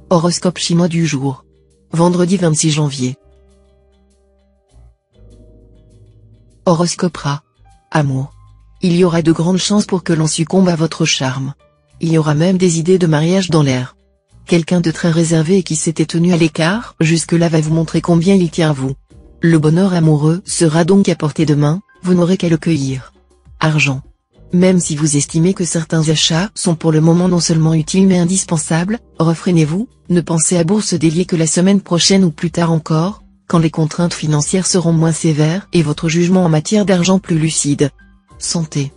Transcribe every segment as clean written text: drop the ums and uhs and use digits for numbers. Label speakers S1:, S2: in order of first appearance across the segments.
S1: Horoscope chinois du jour. Vendredi 26 janvier. Horoscope Ra. Amour. Il y aura de grandes chances pour que l'on succombe à votre charme. Il y aura même des idées de mariage dans l'air. Quelqu'un de très réservé et qui s'était tenu à l'écart jusque-là va vous montrer combien il tient à vous. Le bonheur amoureux sera donc à portée de main, vous n'aurez qu'à le cueillir. Argent. Même si vous estimez que certains achats sont pour le moment non seulement utiles mais indispensables, refrénez-vous, ne pensez à bourse délier que la semaine prochaine ou plus tard encore, quand les contraintes financières seront moins sévères et votre jugement en matière d'argent plus lucide. Santé.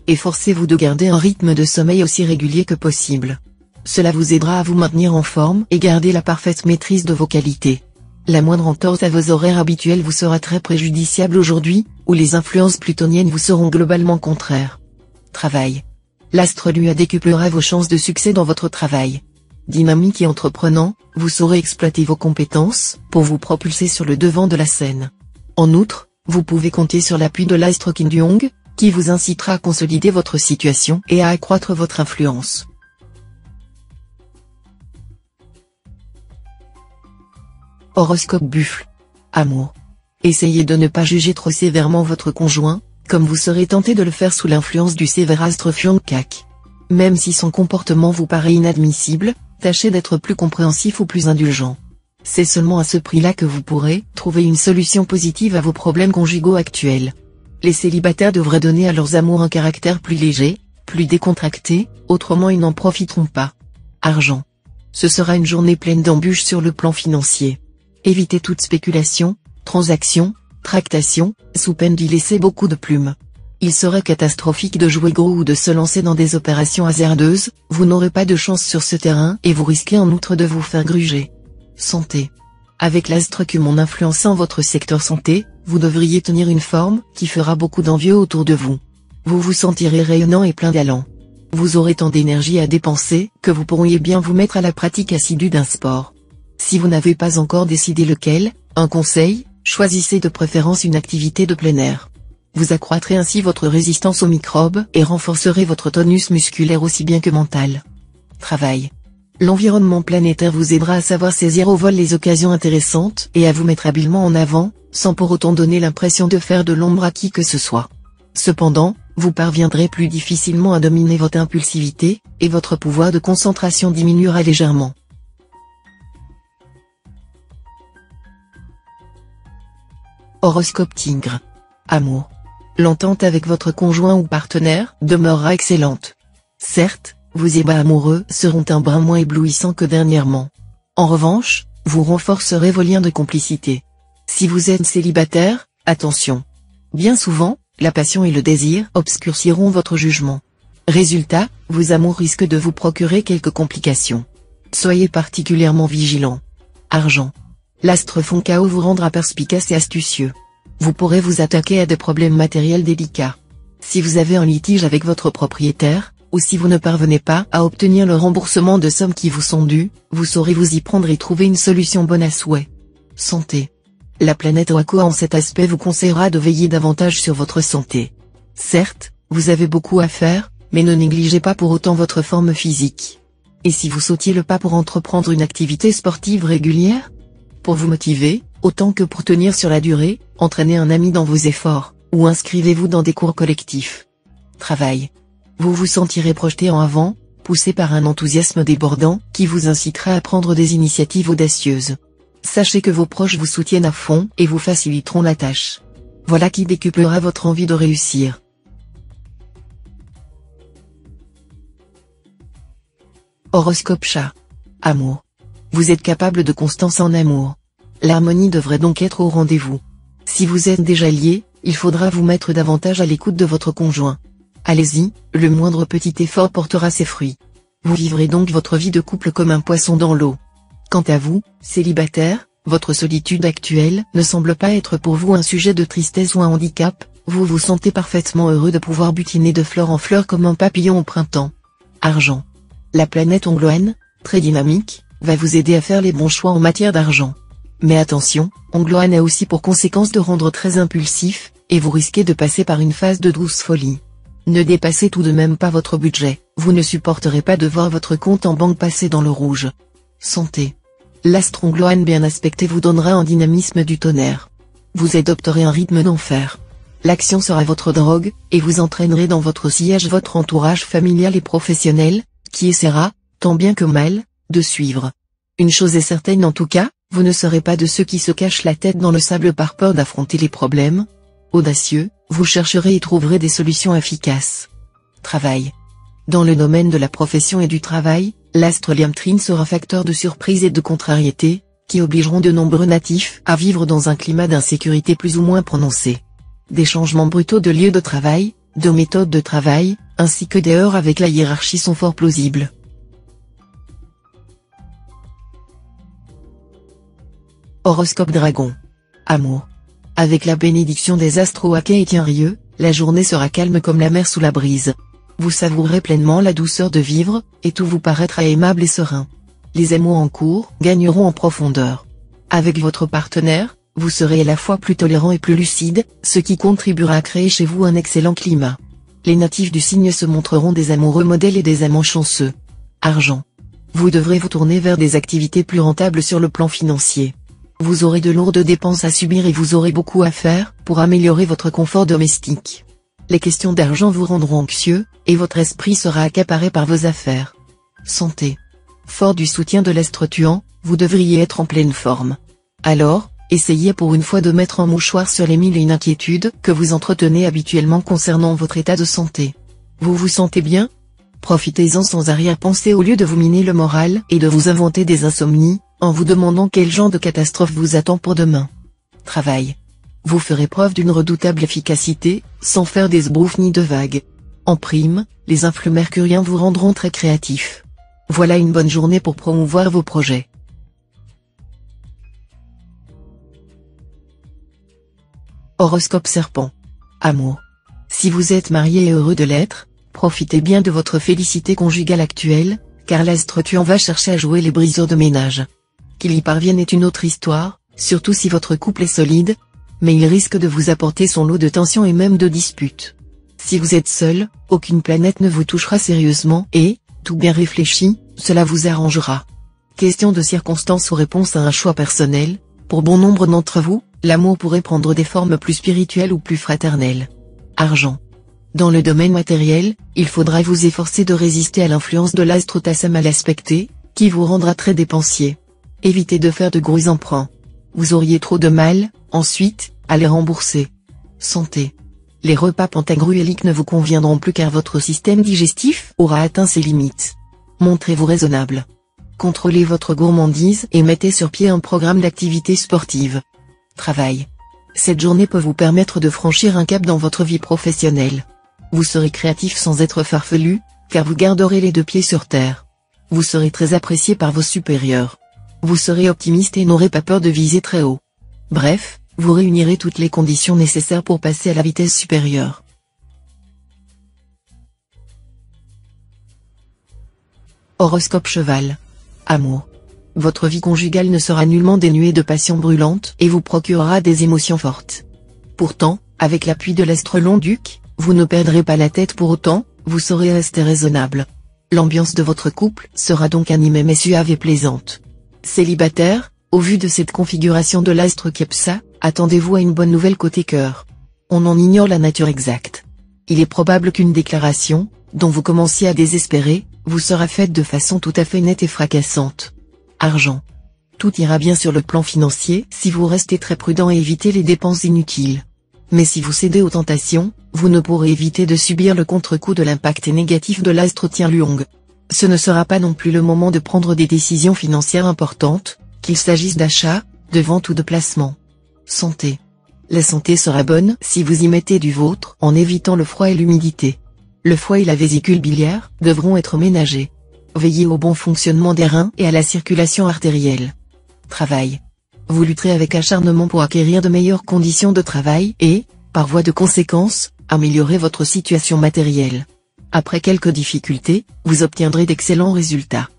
S1: Efforcez-vous de garder un rythme de sommeil aussi régulier que possible. Cela vous aidera à vous maintenir en forme et garder la parfaite maîtrise de vos qualités. La moindre entorse à vos horaires habituels vous sera très préjudiciable aujourd'hui, où les influences plutoniennes vous seront globalement contraires. Travail. L'astre lui décuplera vos chances de succès dans votre travail. Dynamique et entreprenant, vous saurez exploiter vos compétences pour vous propulser sur le devant de la scène. En outre, vous pouvez compter sur l'appui de l'astre Kim Jong, qui vous incitera à consolider votre situation et à accroître votre influence. Horoscope Buffle. Amour. Essayez de ne pas juger trop sévèrement votre conjoint, comme vous serez tenté de le faire sous l'influence du sévère astre Fiancak. Même si son comportement vous paraît inadmissible, tâchez d'être plus compréhensif ou plus indulgent. C'est seulement à ce prix-là que vous pourrez trouver une solution positive à vos problèmes conjugaux actuels. Les célibataires devraient donner à leurs amours un caractère plus léger, plus décontracté, autrement ils n'en profiteront pas. Argent. Ce sera une journée pleine d'embûches sur le plan financier. Évitez toute spéculation, transaction, tractation, sous peine d'y laisser beaucoup de plumes. Il serait catastrophique de jouer gros ou de se lancer dans des opérations hasardeuses, vous n'aurez pas de chance sur ce terrain et vous risquez en outre de vous faire gruger. Santé. Avec l'astre Kumon influençant votre secteur santé, vous devriez tenir une forme qui fera beaucoup d'envieux autour de vous. Vous vous sentirez rayonnant et plein d'allant. Vous aurez tant d'énergie à dépenser que vous pourriez bien vous mettre à la pratique assidue d'un sport. Si vous n'avez pas encore décidé lequel, un conseil, choisissez de préférence une activité de plein air. Vous accroîtrez ainsi votre résistance aux microbes et renforcerez votre tonus musculaire aussi bien que mental. Travail. L'environnement planétaire vous aidera à savoir saisir au vol les occasions intéressantes et à vous mettre habilement en avant, sans pour autant donner l'impression de faire de l'ombre à qui que ce soit. Cependant, vous parviendrez plus difficilement à dominer votre impulsivité, et votre pouvoir de concentration diminuera légèrement. Horoscope Tigre. Amour. L'entente avec votre conjoint ou partenaire demeurera excellente. Certes, vos ébats amoureux seront un brin moins éblouissants que dernièrement. En revanche, vous renforcerez vos liens de complicité. Si vous êtes célibataire, attention. Bien souvent, la passion et le désir obscurciront votre jugement. Résultat, vos amours risquent de vous procurer quelques complications. Soyez particulièrement vigilant. Argent. L'astre Foncao vous rendra perspicace et astucieux. Vous pourrez vous attaquer à des problèmes matériels délicats. Si vous avez un litige avec votre propriétaire, ou si vous ne parvenez pas à obtenir le remboursement de sommes qui vous sont dues, vous saurez vous y prendre et trouver une solution bonne à souhait. Santé. La planète Wako en cet aspect vous conseillera de veiller davantage sur votre santé. Certes, vous avez beaucoup à faire, mais ne négligez pas pour autant votre forme physique. Et si vous sautiez le pas pour entreprendre une activité sportive régulière ? Pour vous motiver, autant que pour tenir sur la durée, entraînez un ami dans vos efforts, ou inscrivez-vous dans des cours collectifs. Travail. Vous vous sentirez projeté en avant, poussé par un enthousiasme débordant qui vous incitera à prendre des initiatives audacieuses. Sachez que vos proches vous soutiennent à fond et vous faciliteront la tâche. Voilà qui décuplera votre envie de réussir. Horoscope Chat. Amour. Vous êtes capable de constance en amour. L'harmonie devrait donc être au rendez-vous. Si vous êtes déjà lié, il faudra vous mettre davantage à l'écoute de votre conjoint. Allez-y, le moindre petit effort portera ses fruits. Vous vivrez donc votre vie de couple comme un poisson dans l'eau. Quant à vous, célibataire, votre solitude actuelle ne semble pas être pour vous un sujet de tristesse ou un handicap, vous vous sentez parfaitement heureux de pouvoir butiner de fleur en fleur comme un papillon au printemps. Argent. La planète Ongloan, très dynamique, va vous aider à faire les bons choix en matière d'argent. Mais attention, Ongloan a aussi pour conséquence de rendre très impulsif, et vous risquez de passer par une phase de douce folie. Ne dépassez tout de même pas votre budget, vous ne supporterez pas de voir votre compte en banque passer dans le rouge. Santé. L'astrongloane bien aspecté vous donnera un dynamisme du tonnerre. Vous adopterez un rythme d'enfer. L'action sera votre drogue, et vous entraînerez dans votre sillage votre entourage familial et professionnel, qui essaiera, tant bien que mal, de suivre. Une chose est certaine en tout cas, vous ne serez pas de ceux qui se cachent la tête dans le sable par peur d'affronter les problèmes. Audacieux, vous chercherez et trouverez des solutions efficaces. Travail. Dans le domaine de la profession et du travail, l'astre Liam Trine sera facteur de surprise et de contrariété, qui obligeront de nombreux natifs à vivre dans un climat d'insécurité plus ou moins prononcé. Des changements brutaux de lieu de travail, de méthode de travail, ainsi que des heurts avec la hiérarchie sont fort plausibles. Horoscope Dragon. Amour. Avec la bénédiction des astres Waké et Tienrieux, la journée sera calme comme la mer sous la brise. Vous savourerez pleinement la douceur de vivre, et tout vous paraîtra aimable et serein. Les amours en cours gagneront en profondeur. Avec votre partenaire, vous serez à la fois plus tolérant et plus lucide, ce qui contribuera à créer chez vous un excellent climat. Les natifs du signe se montreront des amoureux modèles et des amants chanceux. Argent. Vous devrez vous tourner vers des activités plus rentables sur le plan financier. Vous aurez de lourdes dépenses à subir et vous aurez beaucoup à faire pour améliorer votre confort domestique. Les questions d'argent vous rendront anxieux, et votre esprit sera accaparé par vos affaires. Santé. Fort du soutien de l'astre Tuan, vous devriez être en pleine forme. Alors, essayez pour une fois de mettre un mouchoir sur les mille et une inquiétudes que vous entretenez habituellement concernant votre état de santé. Vous vous sentez bien? Profitez-en sans arrière-pensée au lieu de vous miner le moral et de vous inventer des insomnies, en vous demandant quel genre de catastrophe vous attend pour demain. Travail. Vous ferez preuve d'une redoutable efficacité, sans faire des sbroufs ni de vagues. En prime, les influx mercuriens vous rendront très créatifs. Voilà une bonne journée pour promouvoir vos projets. Horoscope Serpent. Amour. Si vous êtes marié et heureux de l'être, profitez bien de votre félicité conjugale actuelle, car l'astre Tuan va chercher à jouer les briseurs de ménage. Qu'il y parvienne est une autre histoire, surtout si votre couple est solide, mais il risque de vous apporter son lot de tensions et même de disputes. Si vous êtes seul, aucune planète ne vous touchera sérieusement et, tout bien réfléchi, cela vous arrangera. Question de circonstance ou réponse à un choix personnel, pour bon nombre d'entre vous, l'amour pourrait prendre des formes plus spirituelles ou plus fraternelles. Argent. Dans le domaine matériel, il faudra vous efforcer de résister à l'influence de l'astre Tassat mal aspecté, qui vous rendra très dépensier. Évitez de faire de gros emprunts. Vous auriez trop de mal, ensuite, à les rembourser. Santé. Les repas pentagruéliques ne vous conviendront plus car votre système digestif aura atteint ses limites. Montrez-vous raisonnable. Contrôlez votre gourmandise et mettez sur pied un programme d'activité sportive. Travail. Cette journée peut vous permettre de franchir un cap dans votre vie professionnelle. Vous serez créatif sans être farfelu, car vous garderez les deux pieds sur terre. Vous serez très apprécié par vos supérieurs. Vous serez optimiste et n'aurez pas peur de viser très haut. Bref, vous réunirez toutes les conditions nécessaires pour passer à la vitesse supérieure. Horoscope Cheval. Amour. Votre vie conjugale ne sera nullement dénuée de passion brûlante et vous procurera des émotions fortes. Pourtant, avec l'appui de l'astre Lion-Duc, vous ne perdrez pas la tête pour autant, vous saurez rester raisonnable. L'ambiance de votre couple sera donc animée mais suave et plaisante. Célibataire, au vu de cette configuration de l'astre Kepsa, attendez-vous à une bonne nouvelle côté cœur. On en ignore la nature exacte. Il est probable qu'une déclaration, dont vous commenciez à désespérer, vous sera faite de façon tout à fait nette et fracassante. Argent. Tout ira bien sur le plan financier si vous restez très prudent et évitez les dépenses inutiles. Mais si vous cédez aux tentations, vous ne pourrez éviter de subir le contre-coup de l'impact négatif de l'astre Tienluong. Ce ne sera pas non plus le moment de prendre des décisions financières importantes, qu'il s'agisse d'achat, de vente ou de placement. Santé. La santé sera bonne si vous y mettez du vôtre en évitant le froid et l'humidité. Le foie et la vésicule biliaire devront être ménagés. Veillez au bon fonctionnement des reins et à la circulation artérielle. Travail. Vous lutterez avec acharnement pour acquérir de meilleures conditions de travail et, par voie de conséquence, améliorer votre situation matérielle. Après quelques difficultés, vous obtiendrez d'excellents résultats.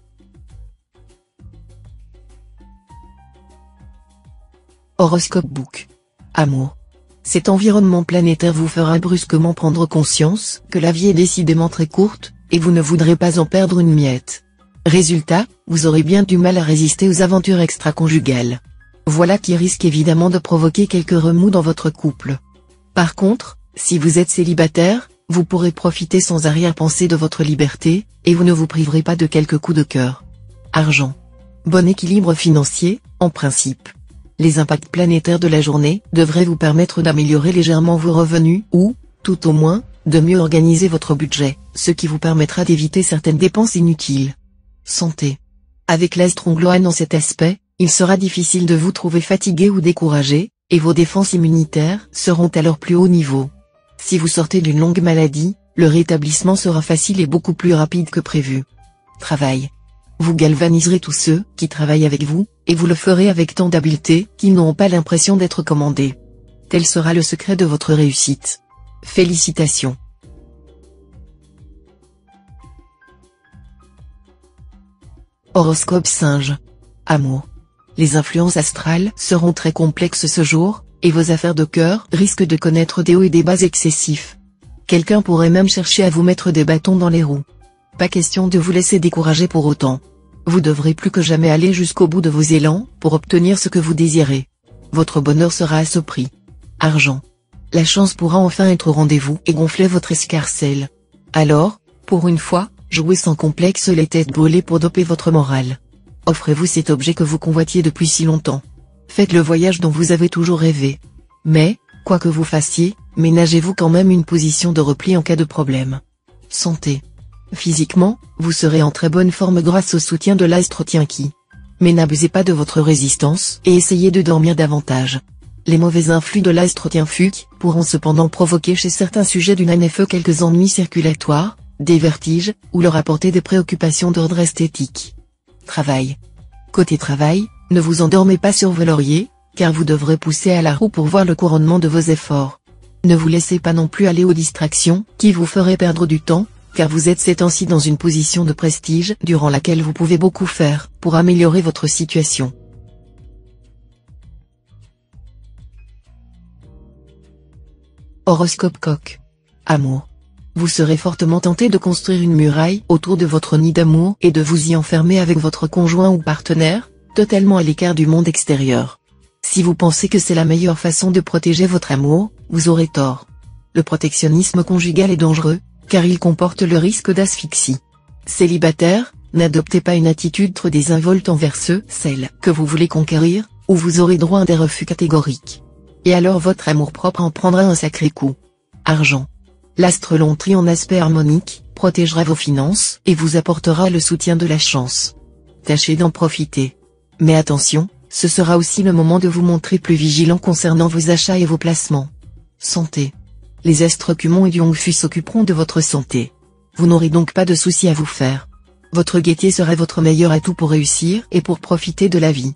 S1: Horoscope Book. Amour. Cet environnement planétaire vous fera brusquement prendre conscience que la vie est décidément très courte, et vous ne voudrez pas en perdre une miette. Résultat, vous aurez bien du mal à résister aux aventures extra-conjugales. Voilà qui risque évidemment de provoquer quelques remous dans votre couple. Par contre, si vous êtes célibataire, vous pourrez profiter sans arrière-pensée de votre liberté, et vous ne vous priverez pas de quelques coups de cœur. Argent. Bon équilibre financier, en principe. Les impacts planétaires de la journée devraient vous permettre d'améliorer légèrement vos revenus ou, tout au moins, de mieux organiser votre budget, ce qui vous permettra d'éviter certaines dépenses inutiles. Santé. Avec l'astre ongloine dans cet aspect, il sera difficile de vous trouver fatigué ou découragé, et vos défenses immunitaires seront à leur plus haut niveau. Si vous sortez d'une longue maladie, le rétablissement sera facile et beaucoup plus rapide que prévu. Travail. Vous galvaniserez tous ceux qui travaillent avec vous, et vous le ferez avec tant d'habileté qu'ils n'auront pas l'impression d'être commandés. Tel sera le secret de votre réussite. Félicitations. Horoscope Singe. Amour. Les influences astrales seront très complexes ce jour, et vos affaires de cœur risquent de connaître des hauts et des bas excessifs. Quelqu'un pourrait même chercher à vous mettre des bâtons dans les roues. Pas question de vous laisser décourager pour autant. Vous devrez plus que jamais aller jusqu'au bout de vos élans, pour obtenir ce que vous désirez. Votre bonheur sera à ce prix. Argent. La chance pourra enfin être au rendez-vous et gonfler votre escarcelle. Alors, pour une fois, jouez sans complexe les têtes brûlées pour doper votre morale. Offrez-vous cet objet que vous convoitiez depuis si longtemps. Faites le voyage dont vous avez toujours rêvé. Mais, quoi que vous fassiez, ménagez-vous quand même une position de repli en cas de problème. Santé. Physiquement, vous serez en très bonne forme grâce au soutien de l'astre Tienki. Mais n'abusez pas de votre résistance et essayez de dormir davantage. Les mauvais influx de l'astre Tienfuc pourront cependant provoquer chez certains sujets du NFE quelques ennuis circulatoires, des vertiges, ou leur apporter des préoccupations d'ordre esthétique. Travail. Côté travail, ne vous endormez pas sur vos lauriers, car vous devrez pousser à la roue pour voir le couronnement de vos efforts. Ne vous laissez pas non plus aller aux distractions qui vous feraient perdre du temps, car vous êtes ces temps-ci dans une position de prestige durant laquelle vous pouvez beaucoup faire pour améliorer votre situation. Horoscope Coq. Amour. Vous serez fortement tenté de construire une muraille autour de votre nid d'amour et de vous y enfermer avec votre conjoint ou partenaire, totalement à l'écart du monde extérieur. Si vous pensez que c'est la meilleure façon de protéger votre amour, vous aurez tort. Le protectionnisme conjugal est dangereux, car il comporte le risque d'asphyxie. Célibataire, n'adoptez pas une attitude trop désinvolte envers celle que vous voulez conquérir, ou vous aurez droit à des refus catégoriques. Et alors votre amour-propre en prendra un sacré coup. Argent. L'astre Lontri en aspect harmonique protégera vos finances et vous apportera le soutien de la chance. Tâchez d'en profiter. Mais attention, ce sera aussi le moment de vous montrer plus vigilant concernant vos achats et vos placements. Santé. Les astres Kumon et Yongfu s'occuperont de votre santé. Vous n'aurez donc pas de soucis à vous faire. Votre gaieté sera votre meilleur atout pour réussir et pour profiter de la vie.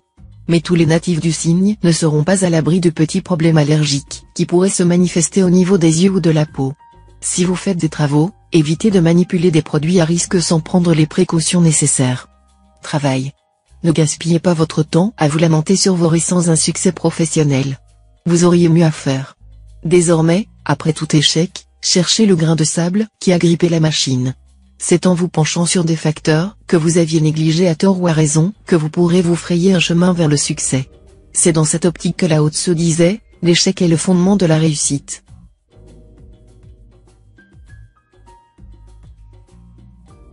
S1: Mais tous les natifs du signe ne seront pas à l'abri de petits problèmes allergiques qui pourraient se manifester au niveau des yeux ou de la peau. Si vous faites des travaux, évitez de manipuler des produits à risque sans prendre les précautions nécessaires. Travail. Ne gaspillez pas votre temps à vous lamenter sur vos récents insuccès professionnels. Vous auriez mieux à faire. Désormais, après tout échec, cherchez le grain de sable qui a grippé la machine. C'est en vous penchant sur des facteurs que vous aviez négligés à tort ou à raison que vous pourrez vous frayer un chemin vers le succès. C'est dans cette optique que Lao Tzu disait, l'échec est le fondement de la réussite.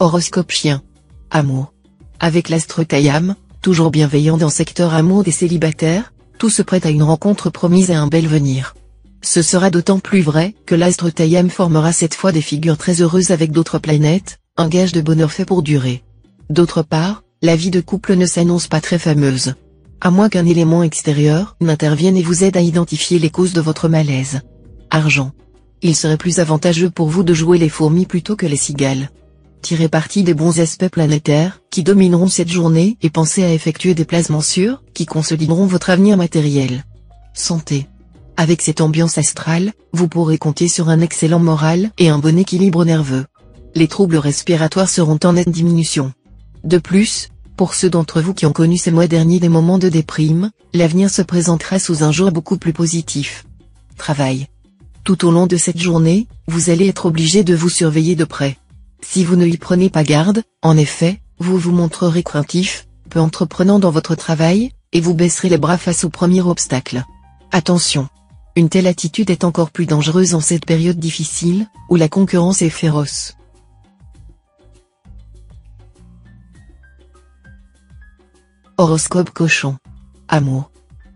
S1: Horoscope Chien. Amour. Avec l'astre Kayam, toujours bienveillant dans secteur amour des célibataires, tout se prête à une rencontre promise et un bel venir. Ce sera d'autant plus vrai que l'astre Kayam formera cette fois des figures très heureuses avec d'autres planètes, un gage de bonheur fait pour durer. D'autre part, la vie de couple ne s'annonce pas très fameuse. À moins qu'un élément extérieur n'intervienne et vous aide à identifier les causes de votre malaise. Argent. Il serait plus avantageux pour vous de jouer les fourmis plutôt que les cigales. Tirez parti des bons aspects planétaires qui domineront cette journée et pensez à effectuer des placements sûrs qui consolideront votre avenir matériel. Santé. Avec cette ambiance astrale, vous pourrez compter sur un excellent moral et un bon équilibre nerveux. Les troubles respiratoires seront en nette diminution. De plus, pour ceux d'entre vous qui ont connu ces mois derniers des moments de déprime, l'avenir se présentera sous un jour beaucoup plus positif. Travail. Tout au long de cette journée, vous allez être obligé de vous surveiller de près. Si vous ne y prenez pas garde, en effet, Vous vous montrerez craintif, peu entreprenant dans votre travail, et vous baisserez les bras face au premier obstacle. Attention! Une telle attitude est encore plus dangereuse en cette période difficile, où la concurrence est féroce. Horoscope Cochon. Amour.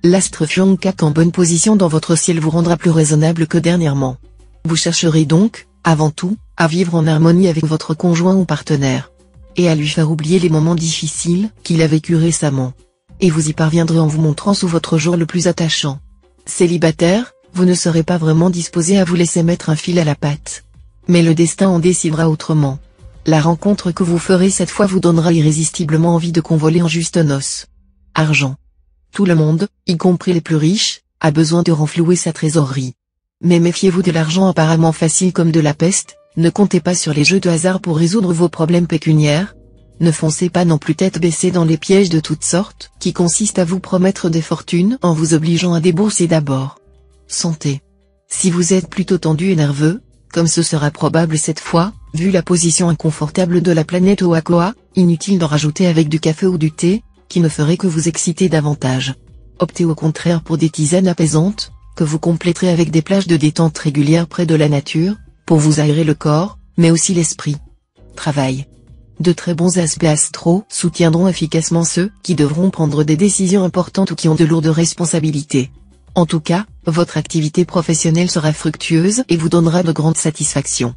S1: L'astre Fion-Kak en bonne position dans votre ciel vous rendra plus raisonnable que dernièrement. Vous chercherez donc, avant tout, à vivre en harmonie avec votre conjoint ou partenaire. Et à lui faire oublier les moments difficiles qu'il a vécus récemment. Et vous y parviendrez en vous montrant sous votre jour le plus attachant. Célibataire, vous ne serez pas vraiment disposé à vous laisser mettre un fil à la patte. Mais le destin en décidera autrement. La rencontre que vous ferez cette fois vous donnera irrésistiblement envie de convoler en juste noces. Argent. Tout le monde, y compris les plus riches, a besoin de renflouer sa trésorerie. Mais méfiez-vous de l'argent apparemment facile comme de la peste, ne comptez pas sur les jeux de hasard pour résoudre vos problèmes pécuniaires. Ne foncez pas non plus tête baissée dans les pièges de toutes sortes, qui consistent à vous promettre des fortunes en vous obligeant à débourser d'abord. Santé. Si vous êtes plutôt tendu et nerveux, comme ce sera probable cette fois, vu la position inconfortable de la planète Oakoa, inutile d'en rajouter avec du café ou du thé, qui ne ferait que vous exciter davantage. Optez au contraire pour des tisanes apaisantes, que vous compléterez avec des plages de détente régulières près de la nature, pour vous aérer le corps, mais aussi l'esprit. Travail. De très bons aspects astro soutiendront efficacement ceux qui devront prendre des décisions importantes ou qui ont de lourdes responsabilités. En tout cas, votre activité professionnelle sera fructueuse et vous donnera de grandes satisfactions.